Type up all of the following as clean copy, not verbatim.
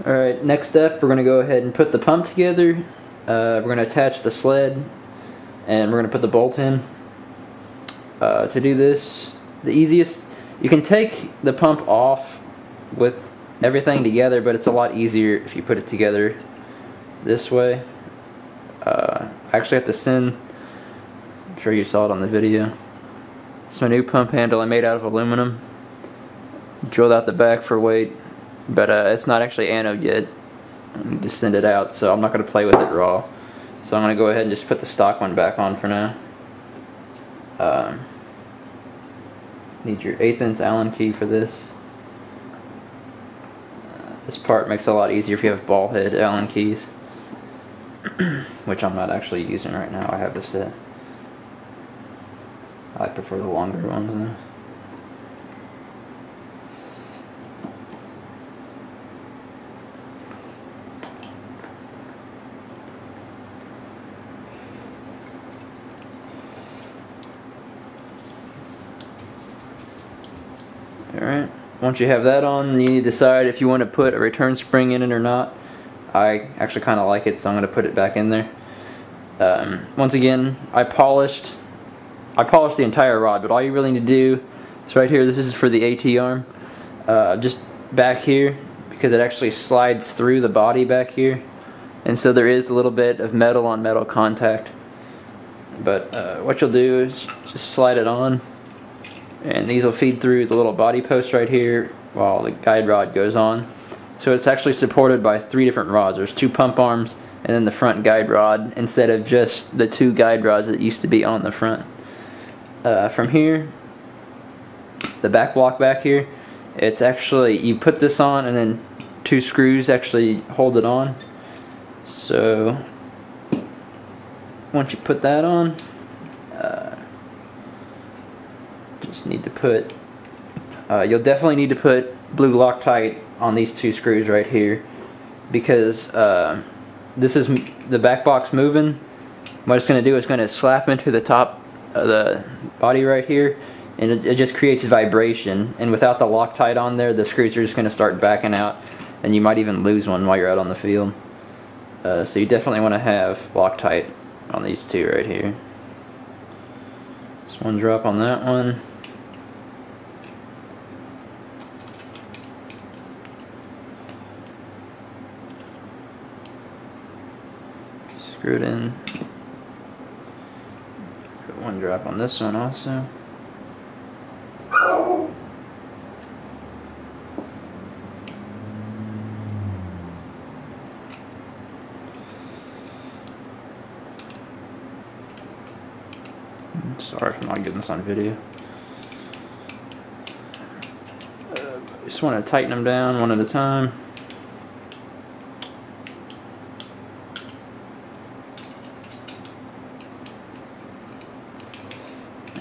Alright, next up we're going to go ahead and put the pump together. We're going to attach the sled and we're going to put the bolt in. To do this, the easiest, you can take the pump off with everything together, but it's a lot easier if you put it together this way. I actually have to send, I'm sure you saw it on the video, it's my new pump handle I made out of aluminum. Drilled out the back for weight, but it's not actually anode yet. I need to send it out, so I'm not going to play with it raw. So I'm going to go ahead and just put the stock one back on for now. Need your 1/8" Allen key for this. This part makes it a lot easier if you have ball head Allen keys, which I'm not actually using right now. I have this set. I prefer the longer ones though. Alright, once you have that on, you need to decide if you want to put a return spring in it or not. I actually kind of like it, so I'm going to put it back in there. Once again, I polished the entire rod, but all you really need to do is right here, this is for the AT arm, just back here, because it actually slides through the body back here, and so there is a little bit of metal on metal contact. But what you'll do is just slide it on, and these will feed through the little body post right here while the guide rod goes on. So it's actually supported by 3 different rods. There's 2 pump arms and then the front guide rod, instead of just the 2 guide rods that used to be on the front. From here, the back block back here, it's actually, you put this on and then 2 screws actually hold it on. So once you put that on, just need to put, you'll definitely need to put blue Loctite on these 2 screws right here, because this is the back box moving. What it's going to do is going to slap into the top of the body right here, and it just creates vibration, and without the Loctite on there, the screws are just going to start backing out, and you might even lose one while you're out on the field. So you definitely want to have Loctite on these 2 right here. Just one drop on that one. Screw it in. Put one drop on this one also. Sorry if I'm not getting this on video. Just want to tighten them down one at a time.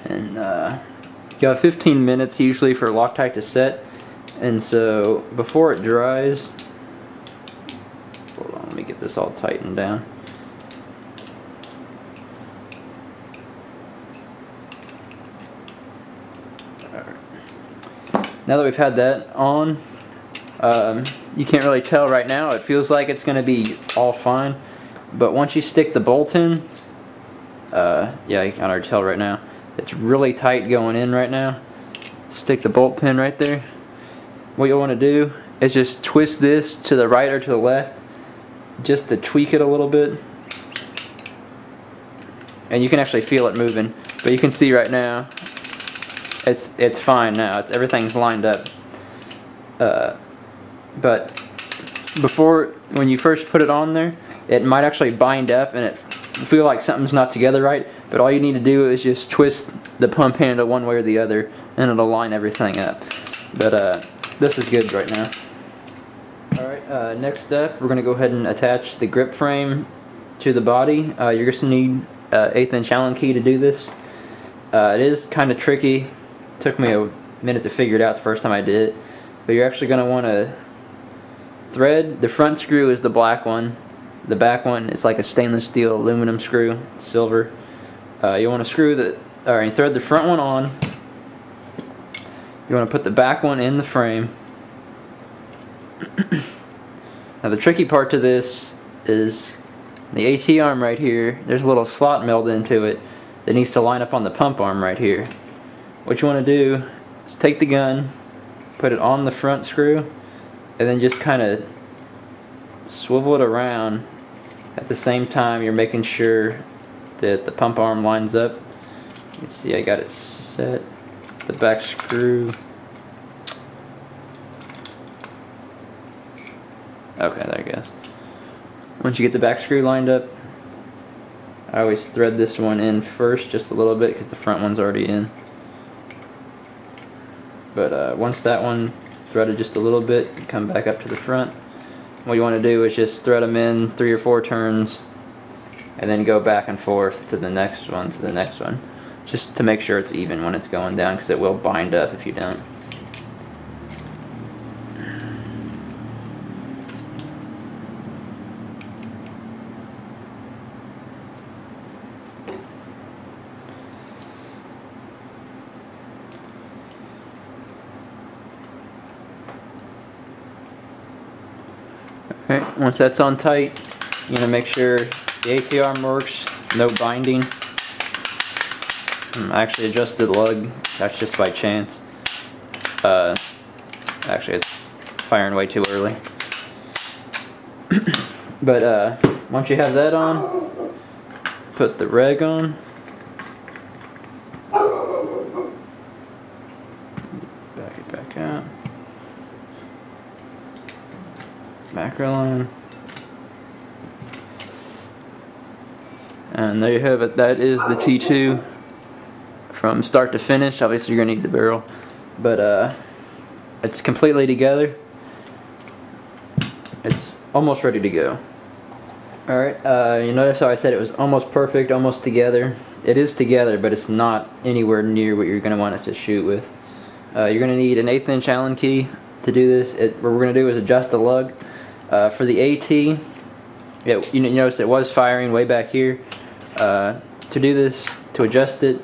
And you got 15 minutes usually for Loctite to set, and so before it dries, hold on, let me get this all tightened down. Now that we've had that on, you can't really tell right now. It feels like it's going to be all fine, but once you stick the bolt in, yeah, you can already tell right now. It's really tight going in right now. Stick the bolt pin right there. What you'll want to do is just twist this to the right or to the left, just to tweak it a little bit. And you can actually feel it moving, but you can see right now, it's fine now. Everything's lined up. But before, when you first put it on there, it might actually bind up and it feel like something's not together right. But all you need to do is just twist the pump handle one way or the other, and it'll line everything up. But this is good right now. Alright, next up, we're going to go ahead and attach the grip frame to the body. You're just going to need an 1/8" Allen key to do this. It is kind of tricky. Took me a minute to figure it out the first time I did it. But you're actually going to want to thread. The front screw is the black one. The back one is like a stainless steel aluminum screw. It's silver. You want to thread the front one on. You want to put the back one in the frame. Now the tricky part to this is the AT arm right here. There's a little slot milled into it that needs to line up on the pump arm right here. What you want to do is take the gun, put it on the front screw, and then just kind of swivel it around. At the same time, you're making sure that the pump arm lines up. You can see I got it set. The back screw. Okay, there it goes. Once you get the back screw lined up, I always thread this one in first just a little bit because the front one's already in. But once that one threaded just a little bit, you come back up to the front. What you want to do is just thread them in 3 or 4 turns and then go back and forth to the next one, to the next one, just to make sure it's even when it's going down, because it will bind up if you don't. Alright, once that's on tight, you're going to make sure the AT arm works, no binding. I actually adjusted the lug, that's just by chance. Actually it's firing way too early. But once you have that on, put the reg on. Back it back out. Macro line. And there you have it. That is the T2 from start to finish. Obviously you're going to need the barrel, but it's completely together. It's almost ready to go. Alright, you notice how I said it was almost perfect, almost together. It is together, but it's not anywhere near what you're going to want it to shoot with. You're going to need an 1/8 inch Allen key to do this. What we're going to do is adjust the lug. For the AT, you notice it was firing way back here. To do this, to adjust it,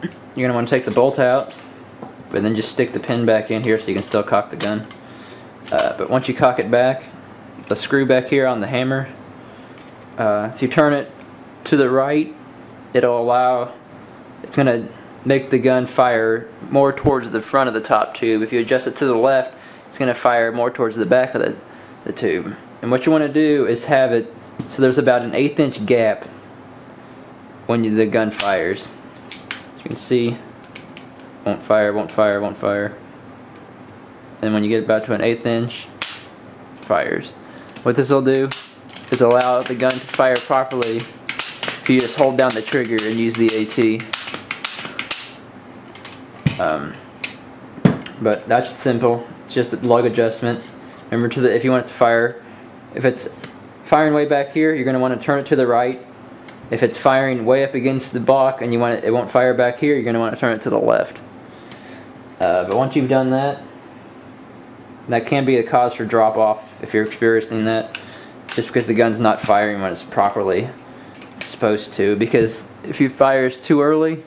you're going to want to take the bolt out, but then just stick the pin back in here so you can still cock the gun. But once you cock it back, the screw back here on the hammer, if you turn it to the right, it's going to make the gun fire more towards the front of the top tube. If you adjust it to the left, it's going to fire more towards the back of the tube. And what you want to do is have it so there's about an 1/8 inch gap when the gun fires. As you can see, won't fire, won't fire, won't fire. And when you get about to an 1/8 inch, fires. What this will do is allow the gun to fire properly if you just hold down the trigger and use the AT. But that's simple. It's just a lug adjustment. Remember, if you want it to fire, if it's firing way back here, you're going to want to turn it to the right. If it's firing way up against the block and it won't fire back here, you're going to want to turn it to the left. But once you've done that, that can be a cause for drop off if you're experiencing that, just because the gun's not firing when it's properly supposed to. Because if it fires too early,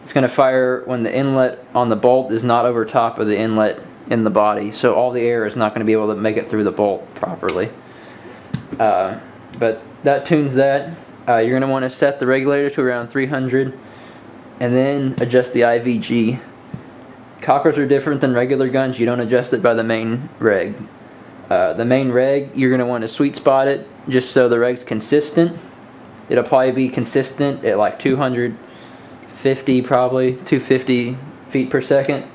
it's going to fire when the inlet on the bolt is not over top of the inlet in the body, so all the air is not going to be able to make it through the bolt properly. But that tunes that. You're going to want to set the regulator to around 300 and then adjust the IVG. Cockers are different than regular guns. You don't adjust it by the main reg. The main reg, you're going to want to sweet spot it just so the reg's consistent. It'll probably be consistent at like 250, probably 250 feet per second.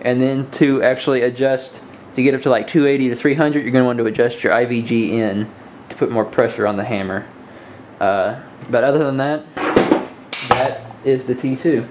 And then to actually adjust, to get up to like 280 to 300, you're going to want to adjust your IVG in to put more pressure on the hammer. But other than that, that is the T2.